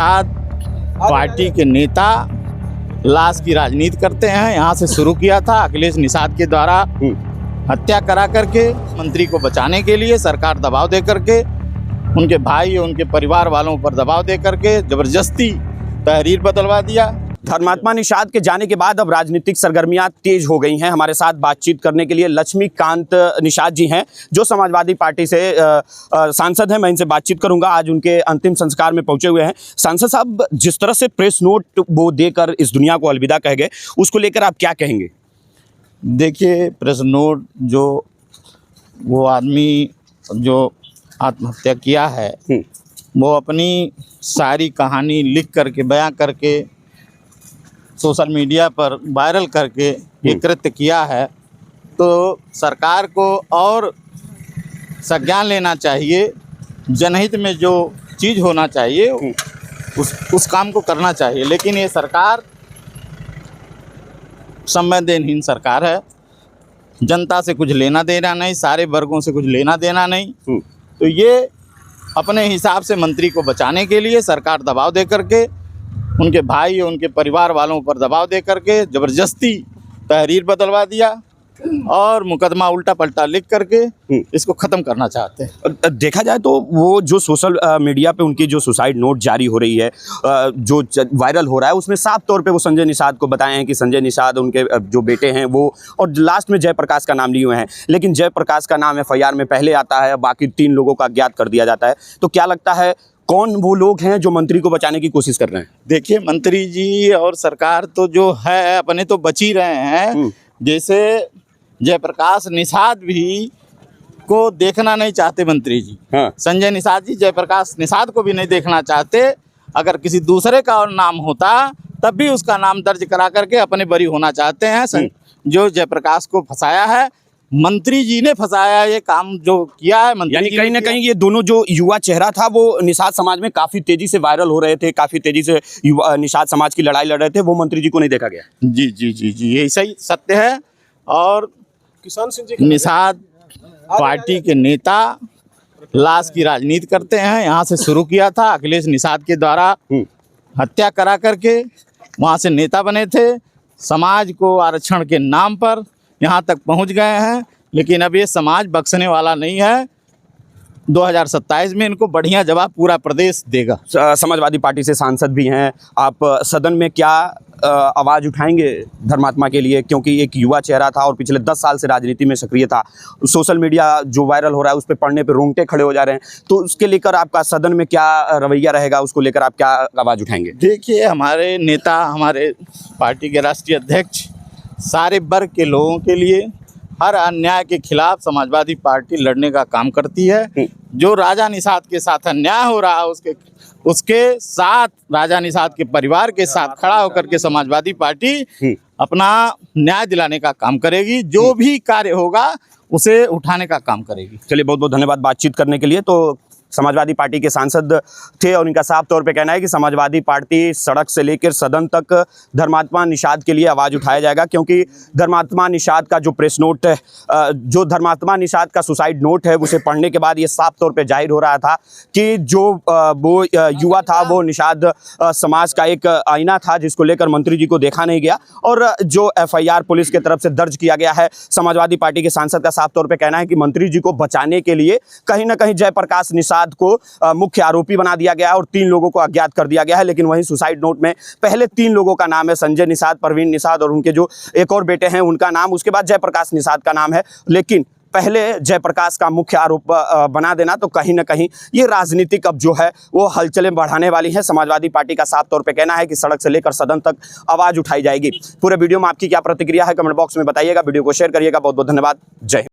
Nishad party के नेता लाश की राजनीति करते हैं। यहाँ से शुरू किया था अखिलेश निषाद के द्वारा हत्या करा करके मंत्री को बचाने के लिए सरकार दबाव दे करके उनके भाई और उनके परिवार वालों पर दबाव दे करके जबरदस्ती तहरीर बदलवा दिया। धर्मात्मा निषाद के जाने के बाद अब राजनीतिक सरगर्मियां तेज हो गई हैं। हमारे साथ बातचीत करने के लिए लक्ष्मीकांत निषाद जी हैं, जो समाजवादी पार्टी से सांसद हैं। मैं इनसे बातचीत करूंगा। आज उनके अंतिम संस्कार में पहुंचे हुए हैं। सांसद साहब, जिस तरह से प्रेस नोट वो देकर इस दुनिया को अलविदा कह गए, उसको लेकर आप क्या कहेंगे? देखिए, प्रेस नोट जो वो आदमी जो आत्महत्या किया है, वो अपनी सारी कहानी लिख करके बयां करके सोशल मीडिया पर वायरल करके ये कृत्य किया है, तो सरकार को और संज्ञान लेना चाहिए। जनहित में जो चीज़ होना चाहिए उस काम को करना चाहिए। लेकिन ये सरकार संवेदनहीन सरकार है। जनता से कुछ लेना देना नहीं, सारे वर्गों से कुछ लेना देना नहीं। तो ये अपने हिसाब से मंत्री को बचाने के लिए सरकार दबाव दे करके उनके भाई और उनके परिवार वालों पर दबाव दे करके जबरदस्ती तहरीर बदलवा दिया और मुकदमा उल्टा पलटा लिख करके इसको ख़त्म करना चाहते हैं। देखा जाए तो वो जो सोशल मीडिया पे उनकी जो सुसाइड नोट जारी हो रही है, जो वायरल हो रहा है, उसमें साफ तौर पे वो संजय निषाद को बताए हैं कि संजय निषाद उनके जो बेटे हैं वो, और लास्ट में जयप्रकाश का नाम लिए हुए हैं। लेकिन जयप्रकाश का नाम FIR में पहले आता है, बाकी 3 लोगों का अज्ञात कर दिया जाता है। तो क्या लगता है कौन वो लोग हैं जो मंत्री को बचाने की कोशिश कर रहे हैं? देखिए, मंत्री जी और सरकार तो जो है अपने तो बच ही रहे हैं। जैसे जयप्रकाश निषाद भी को देखना नहीं चाहते मंत्री जी। हाँ। संजय निषाद जी जयप्रकाश निषाद को भी नहीं देखना चाहते। अगर किसी दूसरे का और नाम होता तब भी उसका नाम दर्ज करा करके अपने बरी होना चाहते हैं। जो जयप्रकाश को फंसाया है, मंत्री जी ने फंसाया। ये काम जो किया है मंत्री, यानी कहीं ना कहीं ये दोनों जो युवा चेहरा था वो निषाद समाज में काफी तेजी से वायरल हो रहे थे, काफी तेजी से युवा निषाद समाज की लड़ाई लड़ रहे थे, वो मंत्री जी को नहीं देखा गया। जी जी जी जी, ये सही सत्य है। और किसान सिंह जी निषाद पार्टी के नेता लाश की राजनीति करते हैं। यहाँ से शुरू किया था अखिलेश निषाद के द्वारा हत्या करा करके वहाँ से नेता बने थे। समाज को आरक्षण के नाम पर यहाँ तक पहुँच गए हैं, लेकिन अब ये समाज बख्शने वाला नहीं है। 2027 में इनको बढ़िया जवाब पूरा प्रदेश देगा। समाजवादी पार्टी से सांसद भी हैं आप, सदन में क्या आवाज़ उठाएंगे धर्मात्मा के लिए? क्योंकि एक युवा चेहरा था और पिछले 10 साल से राजनीति में सक्रिय था। सोशल मीडिया जो वायरल हो रहा है उस पर पढ़ने पे रोंगटे खड़े हो जा रहे हैं। तो उसके लेकर आपका सदन में क्या रवैया रहेगा? उसको लेकर आप क्या आवाज़ उठाएंगे? देखिए, हमारे नेता, हमारे पार्टी के राष्ट्रीय अध्यक्ष सारे वर्ग के लोगों के लिए, हर अन्याय के खिलाफ समाजवादी पार्टी लड़ने का काम करती है। जो राजा निषाद के साथ अन्याय हो रहा है उसके साथ, राजा निषाद के परिवार के साथ खड़ा होकर के समाजवादी पार्टी अपना न्याय दिलाने का काम करेगी। जो भी कार्य होगा उसे उठाने का काम करेगी। चलिए, बहुत बहुत धन्यवाद बातचीत करने के लिए। तो समाजवादी पार्टी के सांसद थे और इनका साफ तौर पे कहना है कि समाजवादी पार्टी सड़क से लेकर सदन तक धर्मात्मा निषाद के लिए आवाज़ उठाया जाएगा, क्योंकि धर्मात्मा निषाद का जो प्रेस नोट है, जो धर्मात्मा निषाद का सुसाइड नोट है, उसे पढ़ने के बाद ये साफ तौर पे जाहिर हो रहा था कि जो वो युवा था वो निषाद समाज का एक आईना था, जिसको लेकर मंत्री जी को देखा नहीं गया। और जो FIR पुलिस की तरफ से दर्ज किया गया है, समाजवादी पार्टी के सांसद का साफ तौर पर कहना है कि मंत्री जी को बचाने के लिए कहीं ना कहीं जयप्रकाश निषाद को मुख्य आरोपी बना दिया गया है और 3 लोगों को अज्ञात कर दिया गया है। लेकिन वहीं सुसाइड नोट में पहले 3 लोगों का नाम है, संजय निषाद, परवीन निषाद और उनके जो एक और बेटे हैं उनका नाम, उसके बाद जयप्रकाश निषाद का नाम है। लेकिन पहले जयप्रकाश का मुख्य आरोप बना देना तो कहीं ना कहीं ये राजनीतिक अब जो है वो हलचलें बढ़ाने वाली है। समाजवादी पार्टी का साफ तौर पे कहना है कि सड़क से लेकर सदन तक आवाज़ उठाई जाएगी। पूरे वीडियो में आपकी क्या प्रतिक्रिया है कमेंट बॉक्स में बताइएगा। वीडियो को शेयर करिएगा। बहुत बहुत धन्यवाद। जय हिंद।